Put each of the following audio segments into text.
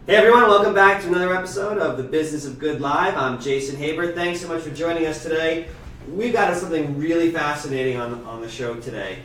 Hey everyone, welcome back to another episode of the Business of Good Live. I'm Jason Haber. Thanks so much for joining us today. We've got something really fascinating on the show today.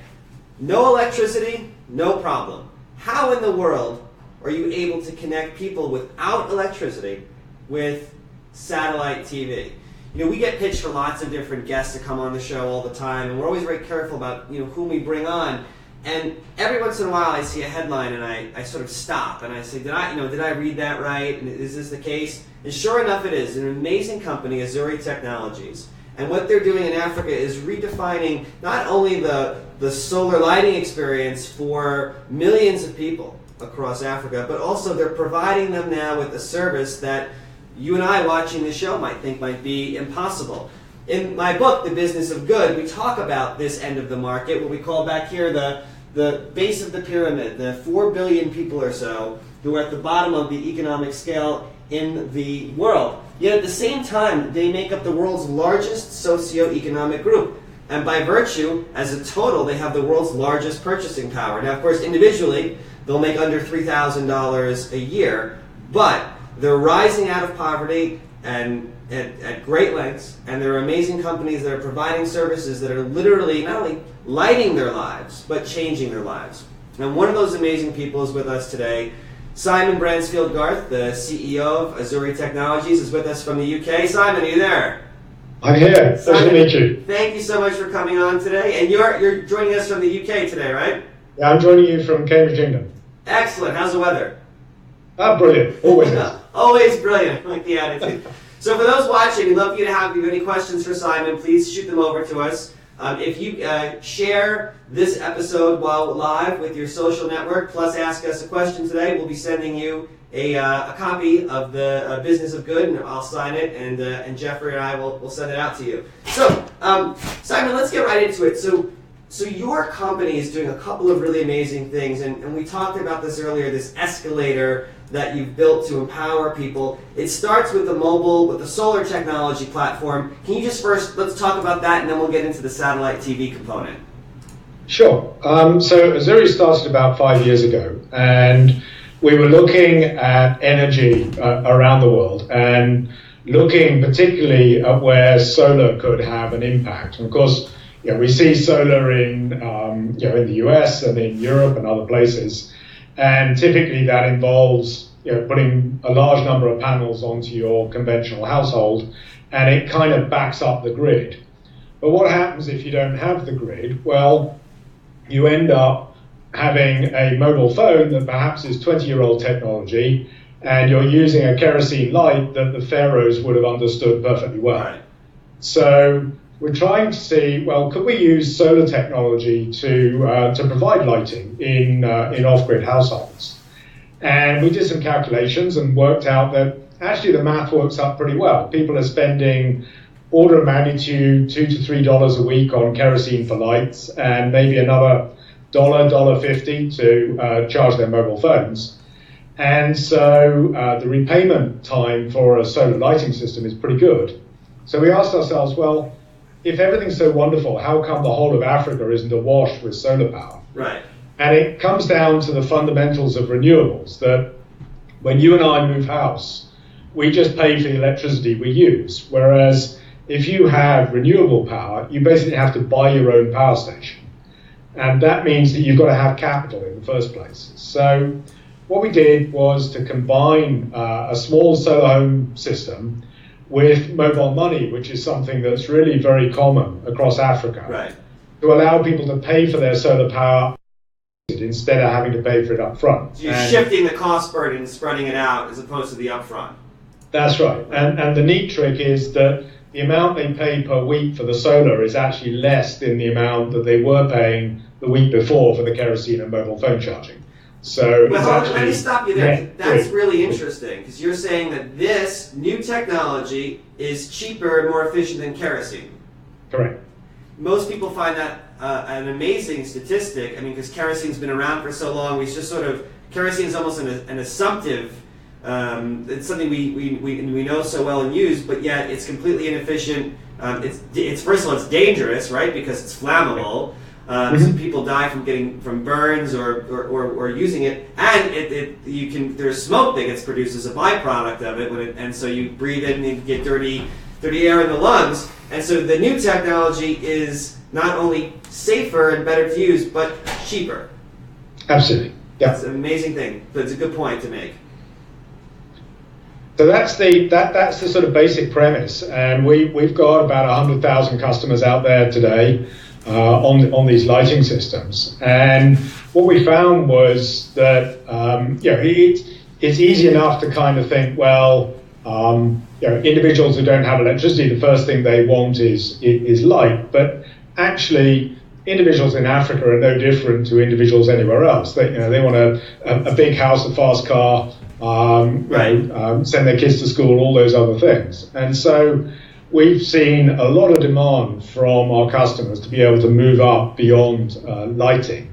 No electricity, no problem. How in the world are you able to connect people without electricity with satellite TV? You know, we get pitched for lots of different guests to come on the show all the time, and we're always very careful about, whom we bring on. And every once in a while I see a headline and I sort of stop and I say, did I read that right? And is this the case? And sure enough it is. An amazing company, Azuri Technologies. And what they're doing in Africa is redefining not only the solar lighting experience for millions of people across Africa, but also they're providing them now with a service that you and I watching the show might think might be impossible. In my book, The Business of Good, we talk about this end of the market, what we call back here the base of the pyramid, the 4 billion people or so who are at the bottom of the economic scale in the world. Yet at the same time, they make up the world's largest socioeconomic group. And by virtue, as a total, they have the world's largest purchasing power. Now, of course, individually, they'll make under $3,000 a year, but they're rising out of poverty and at great lengths, and there are amazing companies that are providing services that are literally not only lighting their lives, but changing their lives. And one of those amazing people is with us today. Simon Bransfield-Garth, the CEO of Azuri Technologies, is with us from the UK. Simon, are you there? I'm here. Pleasure to meet you. Thank you so much for coming on today. And you're joining us from the UK today, right? Yeah, I'm joining you from Cambridge, England. Excellent. How's the weather? Brilliant. Always is. Always brilliant. I like the attitude. So for those watching, we'd love you to have, if you have any questions for Simon, please shoot them over to us. If you share this episode while live with your social network, plus ask us a question today, we'll be sending you a copy of the Business of Good, and I'll sign it, and Jeffrey and I will send it out to you. So, Simon, let's get right into it. So your company is doing a couple of really amazing things, and we talked about this earlier, this escalator that you've built to empower people. It starts with the solar technology platform. Can you just first, let's talk about that, and then we'll get into the satellite TV component. Sure. So Azuri started about 5 years ago, and we were looking at energy around the world, and looking particularly at where solar could have an impact. And of course, we see solar in the US and in Europe and other places, and typically that involves putting a large number of panels onto your conventional household, and it kind of backs up the grid. But what happens if you don't have the grid? Well, you end up having a mobile phone that perhaps is 20-year-old technology, and you're using a kerosene light that the pharaohs would have understood perfectly well. Right. So we're trying to see, well, could we use solar technology to provide lighting in off-grid households? And we did some calculations and worked out that actually the math works up pretty well. People are spending order of magnitude $2 to $3 a week on kerosene for lights, and maybe another $1.50 to charge their mobile phones. And so the repayment time for a solar lighting system is pretty good. So we asked ourselves, well, if everything's so wonderful, how come the whole of Africa isn't awash with solar power? Right. And it comes down to the fundamentals of renewables, that when you and I move house, we just pay for the electricity we use. Whereas if you have renewable power, you basically have to buy your own power station. And that means that you've got to have capital in the first place. So what we did was to combine a small solar home system with mobile money, which is something that's really very common across Africa, right, to allow people to pay for their solar power instead of having to pay for it up front. So you're shifting the cost burden and spreading it out as opposed to the upfront. That's right. And the neat trick is that the amount they pay per week for the solar is actually less than the amount that they were paying the week before for the kerosene and mobile phone charging. So let me stop you there. That's really interesting, because you're saying that this new technology is cheaper and more efficient than kerosene. Correct. Most people find that an amazing statistic. I mean, because kerosene's been around for so long, we just kerosene is almost an assumptive. It's something we know so well and use, but yet it's completely inefficient. It's first of all, it's dangerous, right, because it's flammable. So people die from burns or using it, and there's smoke that gets produced as a byproduct of it, and so you breathe it and you get dirty air in the lungs. And so the new technology is not only safer and better to use, but cheaper. Absolutely. Yeah. That's an amazing thing, but it's a good point to make. So that's the sort of basic premise, and we've got about 100,000 customers out there today on these lighting systems. And what we found was that it's easy enough to kind of think, well, individuals who don't have electricity, the first thing they want is light, but actually individuals in Africa are no different to individuals anywhere else. They want a big house, a fast car, send their kids to school, all those other things. And so we've seen a lot of demand from our customers to be able to move up beyond lighting.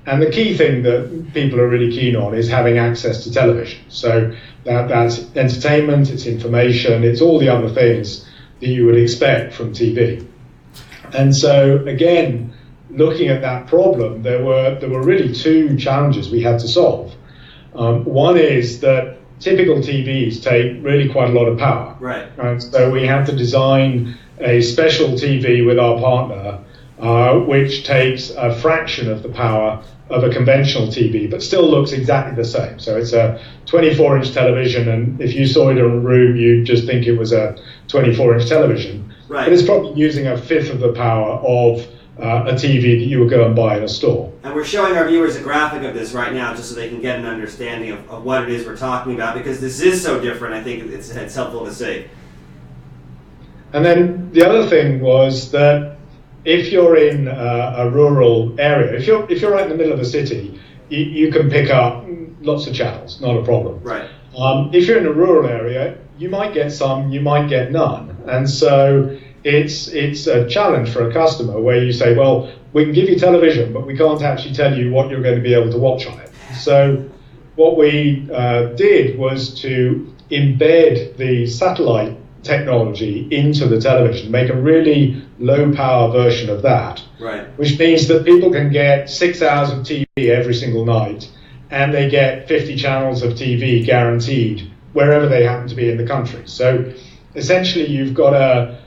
And the key thing that people are really keen on is having access to television. So that's entertainment, it's information, it's all the other things that you would expect from TV. And so again, looking at that problem, there were really two challenges we had to solve. One is that typical TVs take really quite a lot of power. Right. And so we had to design a special TV with our partner, which takes a fraction of the power of a conventional TV, but still looks exactly the same. So it's a 24-inch television, and if you saw it in a room, you'd just think it was a 24-inch television. Right. But it's probably using a fifth of the power of a TV that you would go and buy in a store. And we're showing our viewers a graphic of this right now just so they can get an understanding of what it is we're talking about, because this is so different. I think it's helpful to see. And then the other thing was that if you're in a rural area, if you're right in the middle of a city, you can pick up lots of channels, not a problem. Right. If you're in a rural area, you might get some, you might get none. And so it's a challenge for a customer where you say, well, we can give you television, but we can't actually tell you what you're going to be able to watch on it. So what we did was to embed the satellite technology into the television, make a really low power version of that, right, which means that people can get 6 hours of TV every single night, and they get 50 channels of TV guaranteed wherever they happen to be in the country. So essentially you've got a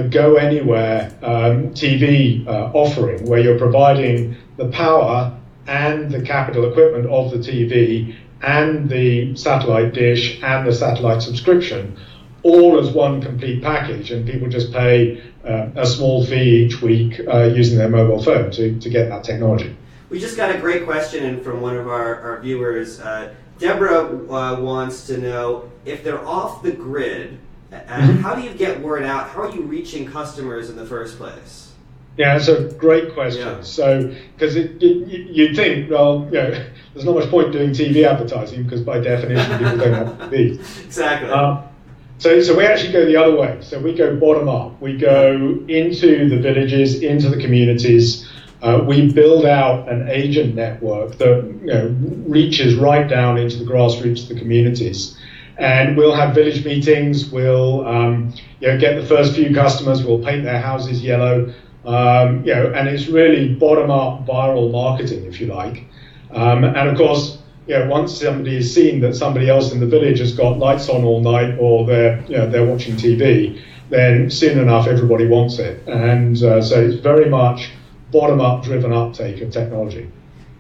go anywhere TV offering where you're providing the power and the capital equipment of the TV and the satellite dish and the satellite subscription all as one complete package, and people just pay a small fee each week using their mobile phone to get that technology. We just got a great question in from one of our viewers. Deborah wants to know, if they're off the grid, how do you get word out? How are you reaching customers in the first place? Yeah, it's a great question. Yeah. So, because you'd think, well, there's not much point doing TV advertising because by definition people don't have TV. Exactly. So we actually go the other way. So we go bottom up. We go into the villages, into the communities. We build out an agent network that reaches right down into the grassroots of the communities. And we'll have village meetings. We'll get the first few customers. We'll paint their houses yellow. And it's really bottom up viral marketing, if you like. And of course, once somebody has seen that somebody else in the village has got lights on all night, or they're watching TV, then soon enough everybody wants it. And so it's very much bottom-up driven uptake of technology.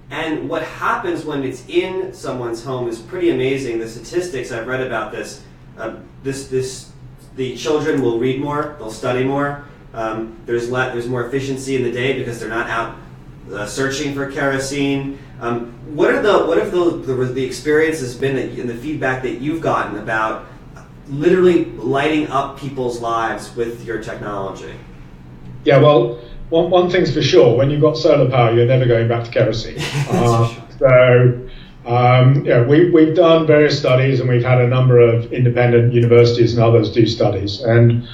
And what happens when it's in someone's home is pretty amazing. The statistics I've read about this, the children will read more, they'll study more. There's more efficiency in the day because they're not out searching for kerosene. What have the experiences been and the feedback that you've gotten about literally lighting up people's lives with your technology? Yeah, well, one thing's for sure: when you've got solar power, you're never going back to kerosene. We've done various studies, and we've had a number of independent universities and others do studies, and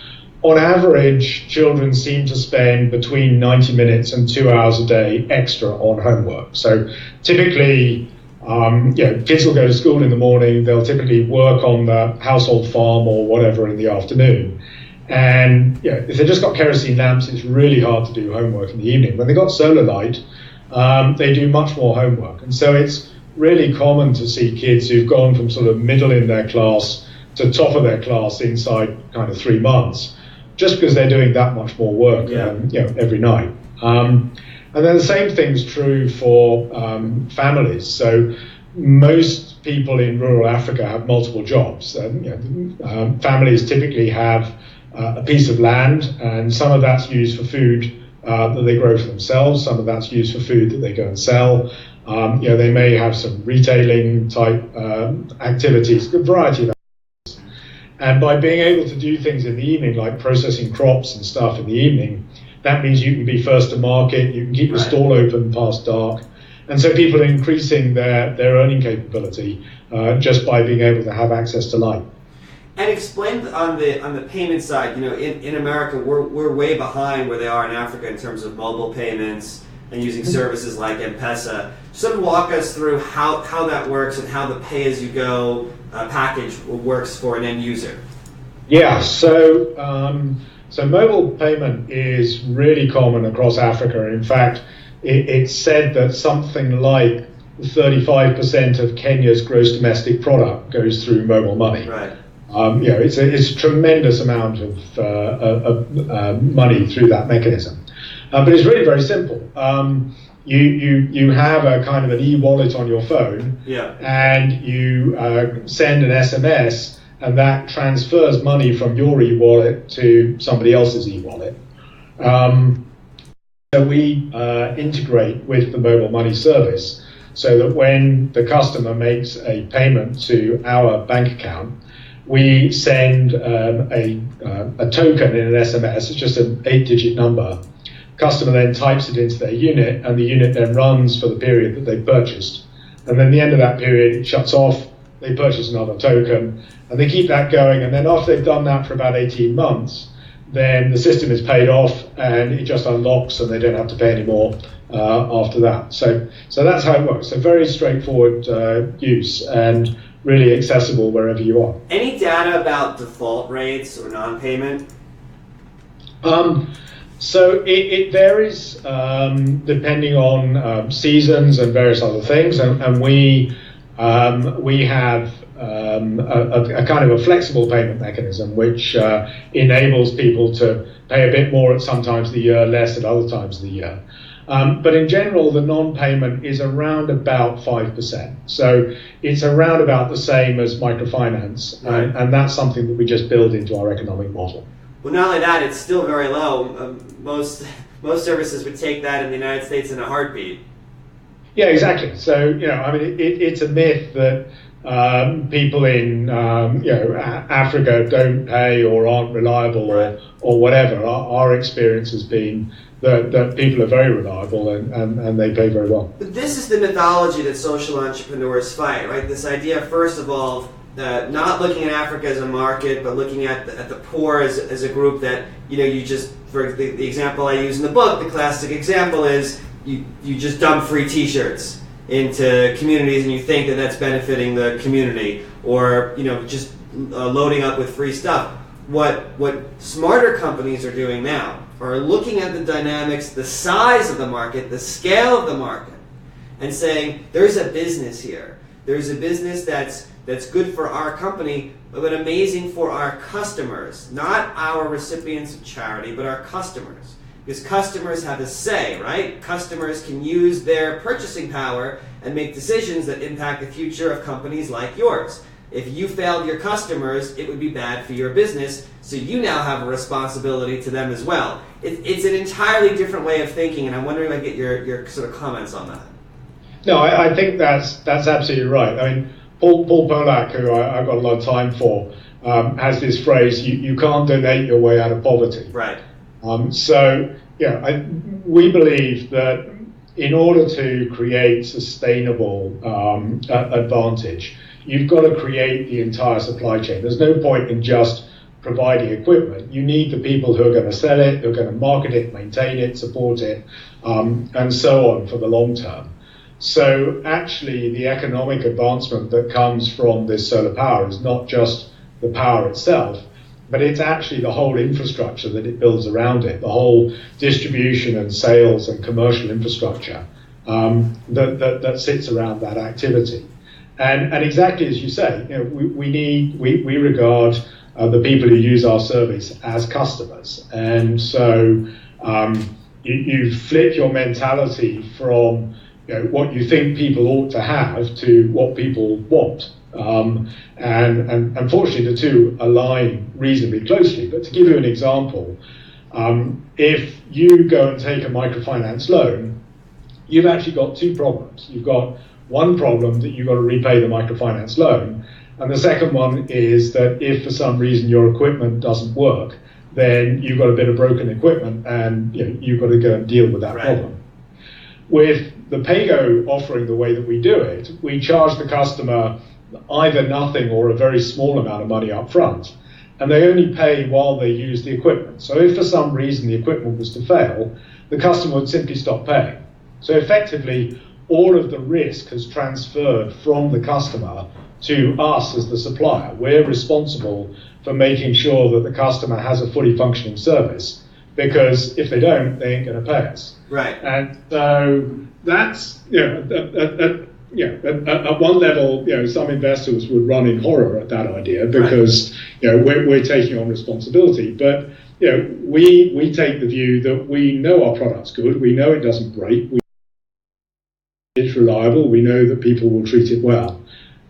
on average, children seem to spend between 90 minutes and 2 hours a day extra on homework. So typically, kids will go to school in the morning, they'll typically work on the household farm or whatever in the afternoon. And if they've just got kerosene lamps, it's really hard to do homework in the evening. When they've got solar light, they do much more homework. And so it's really common to see kids who've gone from sort of middle in their class to top of their class inside kind of 3 months, just because they're doing that much more work every night. And then the same thing's true for families. So most people in rural Africa have multiple jobs. Families typically have a piece of land, and some of that's used for food that they grow for themselves. Some of that's used for food that they go and sell. They may have some retailing type activities, a variety of that. And by being able to do things in the evening, like processing crops and stuff in the evening, that means you can be first to market, you can keep the stall open past dark. And so people are increasing their earning capability just by being able to have access to light. And explain on the payment side, in America, we're way behind where they are in Africa in terms of mobile payments and using services like M-Pesa. Sort of walk us through how that works and how the pay-as-you-go package works for an end user. Yeah, so mobile payment is really common across Africa. In fact, it's said that something like 35% of Kenya's gross domestic product goes through mobile money. Right. It's a tremendous amount of money through that mechanism. But it's really very simple. You have a kind of an e-wallet on your phone, and you send an SMS, and that transfers money from your e-wallet to somebody else's e-wallet. So we integrate with the mobile money service so that when the customer makes a payment to our bank account, we send a token in an SMS. It's just an 8-digit number. Customer then types it into their unit, and the unit then runs for the period that they purchased. And then at the end of that period, it shuts off, they purchase another token, and they keep that going. And then after they've done that for about 18 months, then the system is paid off and it just unlocks and they don't have to pay any more after that. So that's how it works. So very straightforward use and really accessible wherever you are. Any data about default rates or non-payment? So it varies depending on seasons and various other things, and we have a kind of a flexible payment mechanism which enables people to pay a bit more at some times of the year, less at other times of the year. But in general, the non-payment is around about 5%. So it's around about the same as microfinance, and that's something that we just build into our economic model. Well, not only that, it's still very low. Most services would take that in the United States in a heartbeat. Yeah, exactly. So, it's a myth that people in Africa don't pay or aren't reliable or whatever. Our experience has been that people are very reliable and they pay very well. But this is the mythology that social entrepreneurs fight, right? This idea, first of all, not looking at Africa as a market, but looking at the poor as a group that, you just, for the example I use in the book, the classic example is you just dump free t-shirts into communities and you think that that's benefiting the community, or, just loading up with free stuff. What smarter companies are doing now are looking at the dynamics, the size of the market, the scale of the market, and saying, there's a business here. There's a business that's good for our company, but amazing for our customers. Not our recipients of charity, but our customers. Because customers have a say, right? Customers can use their purchasing power and make decisions that impact the future of companies like yours. If you failed your customers, it would be bad for your business, so you now have a responsibility to them as well. It's an entirely different way of thinking, and I'm wondering if I get your sort of comments on that. No, I think that's absolutely right. I mean, Paul Polak, who I've got a lot of time for, has this phrase, you can't donate your way out of poverty. Right. We believe that in order to create sustainable advantage, you've got to create the entire supply chain. There's no point in just providing equipment. You need the people who are going to sell it, who are going to market it, maintain it, support it, and so on for the long term. So actually, the economic advancement that comes from this solar power is not just the power itself, but it's actually the whole infrastructure that it builds around it, the whole distribution and sales and commercial infrastructure that sits around that activity. And exactly as you say, we regard the people who use our service as customers. And so you flip your mentality from what you think people ought to have to what people want. And unfortunately, the two align reasonably closely. But to give you an example, if you go and take a microfinance loan, you've actually got two problems. You've got one problem that you've got to repay the microfinance loan, and the second one is that if for some reason your equipment doesn't work, then you've got a bit of broken equipment and you've got to go and deal with that problem. With the PayGo offering the way that we do it, we charge the customer either nothing or a very small amount of money up front, and they only pay while they use the equipment. So if for some reason the equipment was to fail, the customer would simply stop paying. So effectively, all of the risk has transferred from the customer to us as the supplier. We're responsible for making sure that the customer has a fully functioning service, because if they don't, they ain't going to pay us. Right. And so that's, at one level, some investors would run in horror at that idea, because we're taking on responsibility. But we take the view that we know our product's good, we know it doesn't break, it's reliable, we know that people will treat it well,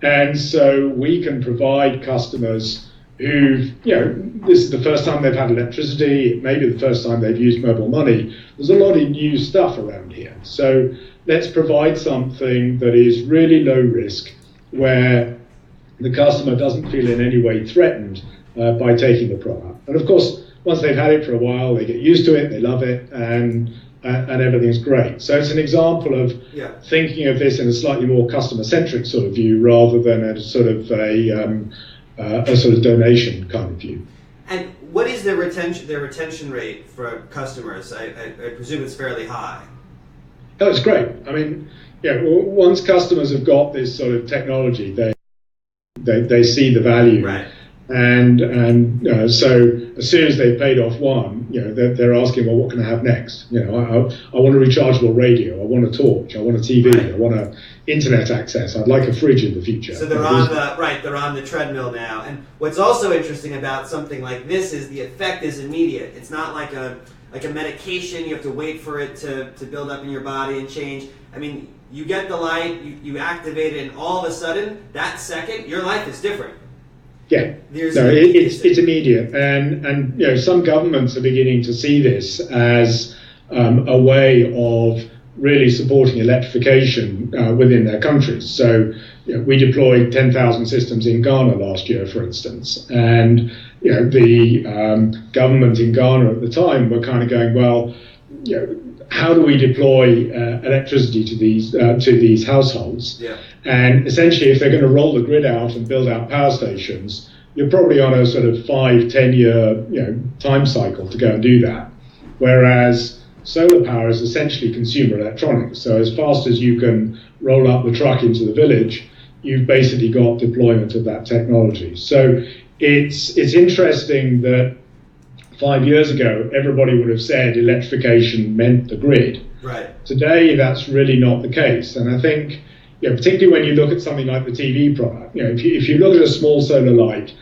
and so we can provide customers who've, this is the first time they've had electricity, it may be the first time they've used mobile money. There's a lot of new stuff around here. So let's provide something that is really low risk, where the customer doesn't feel in any way threatened by taking the product. And of course, once they've had it for a while, they get used to it, they love it, and everything's great. So it's an example of thinking of this in a slightly more customer-centric sort of view, rather than a sort of a sort of donation kind of view. And what is their retention rate for customers? I presume it's fairly high. Oh, it's great. I mean, once customers have got this sort of technology, they see the value. Right. And so as soon as they've paid off one, they're asking, well, what can I have next? I want a rechargeable radio, I want a torch, I want a TV, right. I want a internet access, I'd like a fridge in the future. So they're on the treadmill now. And what's also interesting about something like this is the effect is immediate. It's not like a medication, you have to wait for it to build up in your body and change. I mean, you get the light, you activate it, and all of a sudden, that second, your life is different. Yeah, it's immediate, and some governments are beginning to see this as a way of really supporting electrification within their countries. So we deployed 10,000 systems in Ghana last year, for instance, and the government in Ghana at the time were kind of going, well, how do we deploy electricity to these households? Yeah. And essentially, if they're going to roll the grid out and build out power stations, you're probably on a sort of 5-10 year time cycle to go and do that. Whereas solar power is essentially consumer electronics. So as fast as you can roll up the truck into the village, you've basically got deployment of that technology. So it's interesting that 5 years ago, everybody would have said electrification meant the grid. Right. Today, that's really not the case. And I think, particularly when you look at something like the TV product, if you look at a small solar light,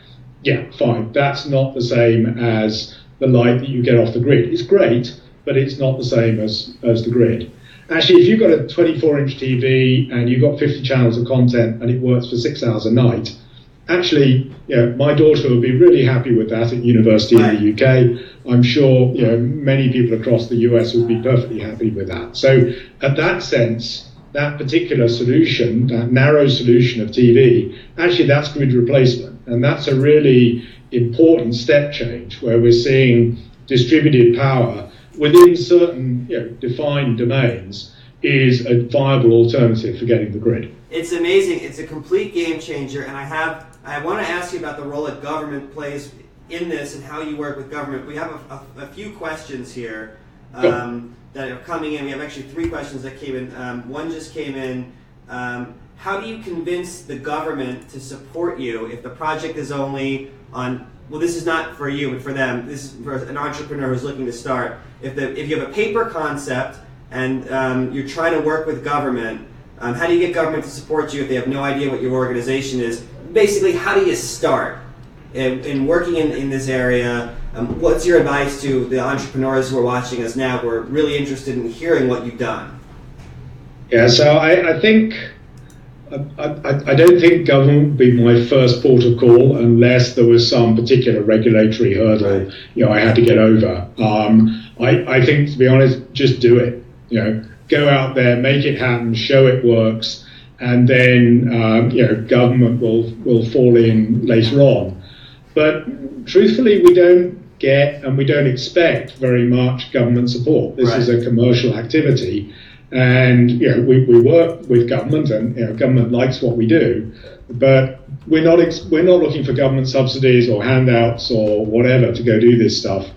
fine, that's not the same as the light that you get off the grid. It's great, but it's not the same as the grid. Actually, if you've got a 24-inch TV and you've got 50 channels of content and it works for 6 hours a night, actually, my daughter will be really happy with that at university in the UK. I'm sure, many people across the US would be perfectly happy with that. So, at that sense, that particular solution, that narrow solution of TV, actually, that's grid replacement, and that's a really important step change where we're seeing distributed power within certain, defined domains is a viable alternative for getting the grid. It's amazing. It's a complete game changer, and I want to ask you about the role that government plays in this and how you work with government. We have a few questions here that are coming in. We have actually 3 questions that came in. One just came in. how do you convince the government to support you if the project is only on, well, this is not for you, but for them, this is for an entrepreneur who's looking to start. If you have a paper concept and you're trying to work with government, how do you get government to support you if they have no idea what your organization is? Basically, how do you start in working in this area? What's your advice to the entrepreneurs who are watching us now who are really interested in hearing what you've done? Yeah, so I think, I don't think government would be my first port of call unless there was some particular regulatory hurdle, I had to get over. I think, to be honest, just do it. Go out there, make it happen, show it works, and then government will fall in later on. But truthfully, we don't get and we don't expect very much government support. This is a commercial activity. And we work with government, and government likes what we do, but we're not looking for government subsidies or handouts or whatever to go do this stuff.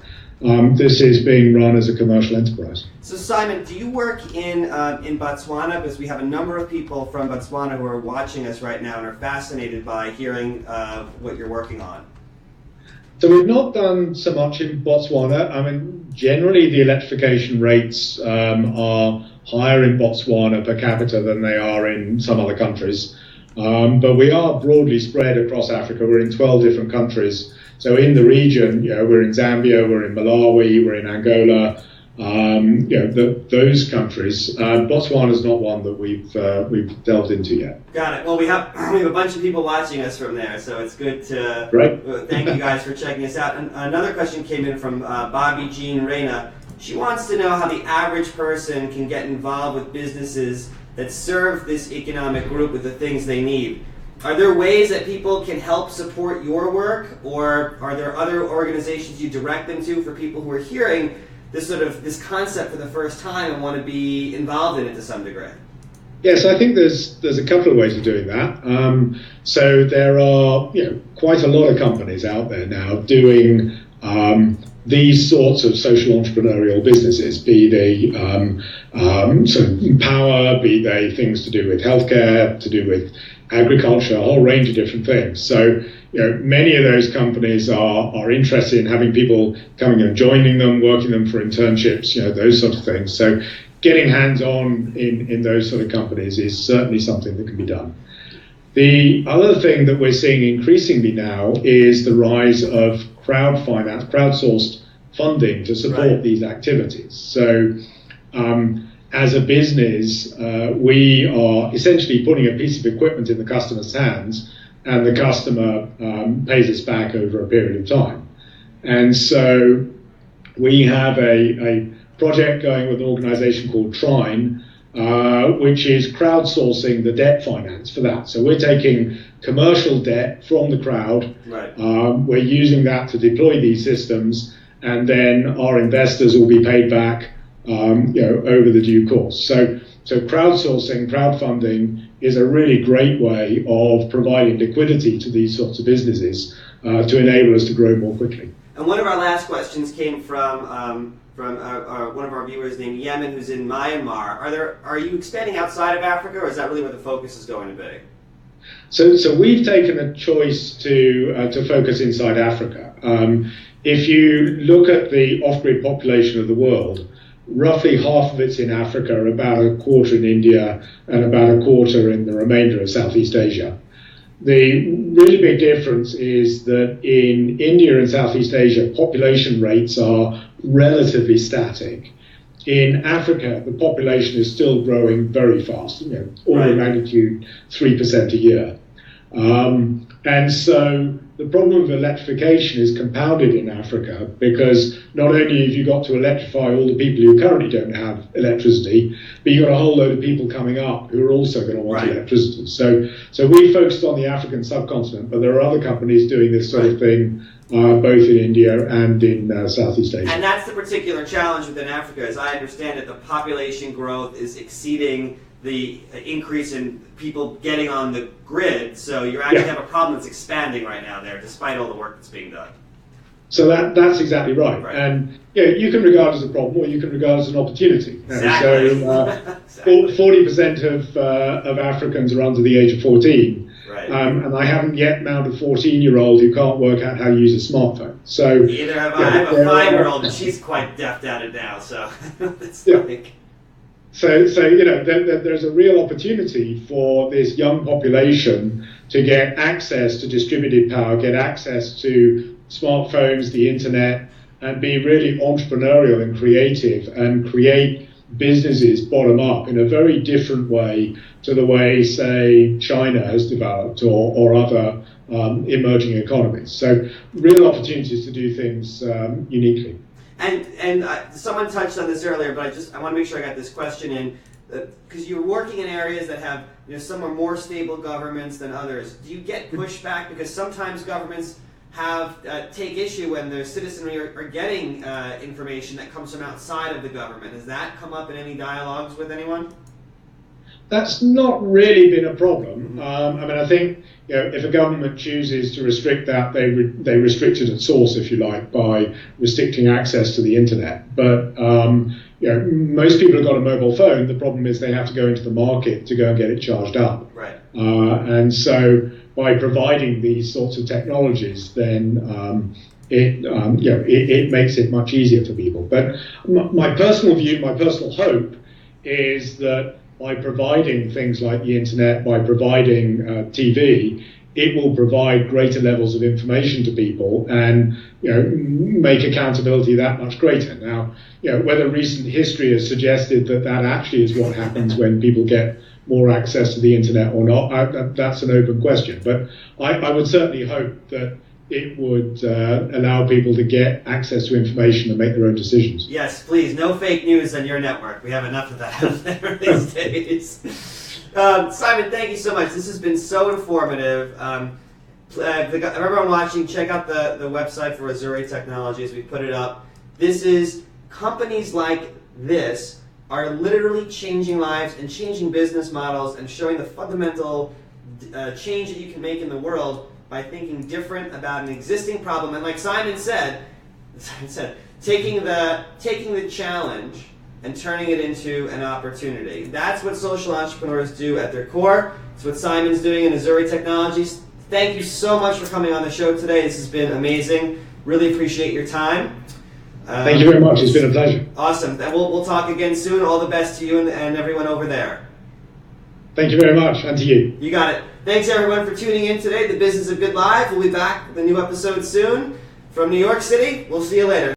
This is being run as a commercial enterprise. So Simon, do you work in Botswana? Because we have a number of people from Botswana who are watching us right now and are fascinated by hearing what you're working on. So we've not done so much in Botswana. I mean, generally the electrification rates are higher in Botswana per capita than they are in some other countries. But we are broadly spread across Africa. We're in 12 different countries. So in the region, we're in Zambia, we're in Malawi, we're in Angola, those countries. Botswana is not one that we've delved into yet. Got it. Well, we have a bunch of people watching us from there, so it's good to thank you guys for checking us out. And another question came in from Bobby Jean Reyna. She wants to know how the average person can get involved with businesses that serve this economic group with the things they need. Are there ways that people can help support your work, or are there other organizations you direct them to for people who are hearing this concept for the first time and want to be involved in it to some degree? Yes, I think there's a couple of ways of doing that. So there are quite a lot of companies out there now doing these sorts of social entrepreneurial businesses, be they sort of power, be they things to do with healthcare, to do with agriculture, a whole range of different things. So many of those companies are interested in having people coming and joining them, working them for internships, those sorts of things. So getting hands-on in those sort of companies is certainly something that can be done. The other thing that we're seeing increasingly now is the rise of crowdsourced funding to support these activities. So as a business, we are essentially putting a piece of equipment in the customer's hands, and the customer pays us back over a period of time. And so we have a project going with an organization called Trine, which is crowdsourcing the debt finance for that. So we're taking commercial debt from the crowd, we're using that to deploy these systems, and then our investors will be paid back over the due course. So crowdsourcing, crowdfunding is a really great way of providing liquidity to these sorts of businesses to enable us to grow more quickly. And one of our last questions came from one of our viewers named Yemen, who's in Myanmar. Are you expanding outside of Africa, or is that really where the focus is going to be? So we've taken a choice to focus inside Africa. If you look at the off-grid population of the world, roughly half of it's in Africa, about a quarter in India, and about a quarter in the remainder of Southeast Asia. The really big difference is that in India and Southeast Asia, population rates are relatively static. In Africa, the population is still growing very fast, order of magnitude 3% a year. And so the problem of electrification is compounded in Africa, because not only have you got to electrify all the people who currently don't have electricity, but you've got a whole load of people coming up who are also going to want electricity. So we focused on the African subcontinent, but there are other companies doing this sort of thing, both in India and in Southeast Asia. And that's the particular challenge within Africa. As I understand it, the population growth is exceeding the increase in people getting on the grid, so you actually have a problem that's expanding right now there, despite all the work that's being done. So that's exactly right. And you can regard as a problem or you can regard as an opportunity. Exactly. So 40% of Africans are under the age of 14. Right. And I haven't yet found a 14-year-old who can't work out how to use a smartphone. So either have I. I have a 5-year-old, and she's quite deft at it now. So it's like. So there's a real opportunity for this young population to get access to distributed power, get access to smartphones, the internet, and be really entrepreneurial and creative and create businesses bottom up in a very different way to the way, say, China has developed or other emerging economies. So real opportunities to do things uniquely. And someone touched on this earlier, but I want to make sure I got this question in, because you're working in areas that have, some are more stable governments than others. Do you get pushback because sometimes governments take issue when their citizenry are getting information that comes from outside of the government? Has that come up in any dialogues with anyone? That's not really been a problem. I think if a government chooses to restrict that, they restrict it at source, if you like, by restricting access to the internet. But most people have got a mobile phone. The problem is they have to go into the market to go and get it charged up. Right. And so by providing these sorts of technologies, then it makes it much easier for people. But my personal view, my personal hope is that by providing things like the internet, by providing TV, it will provide greater levels of information to people and make accountability that much greater. Now, whether recent history has suggested that actually is what happens when people get more access to the internet or not, that's an open question. But I would certainly hope that it would allow people to get access to information and make their own decisions. Yes, please. No fake news on your network. We have enough of that out there these days. Simon, thank you so much. This has been so informative. Everyone watching, check out the website for Azuri Technologies. We put it up. Companies like this are literally changing lives and changing business models and showing the fundamental change that you can make in the world by thinking different about an existing problem. And like Simon said, taking the challenge and turning it into an opportunity. That's what social entrepreneurs do at their core. It's what Simon's doing in Azuri Technologies. Thank you so much for coming on the show today. This has been amazing. Really appreciate your time. Thank you very much. It's been a pleasure. Awesome. And we'll talk again soon. All the best to you and everyone over there. Thank you very much, and to you. You got it. Thanks everyone for tuning in today. The Business of Good Live. We'll be back with a new episode soon from New York City. We'll see you later.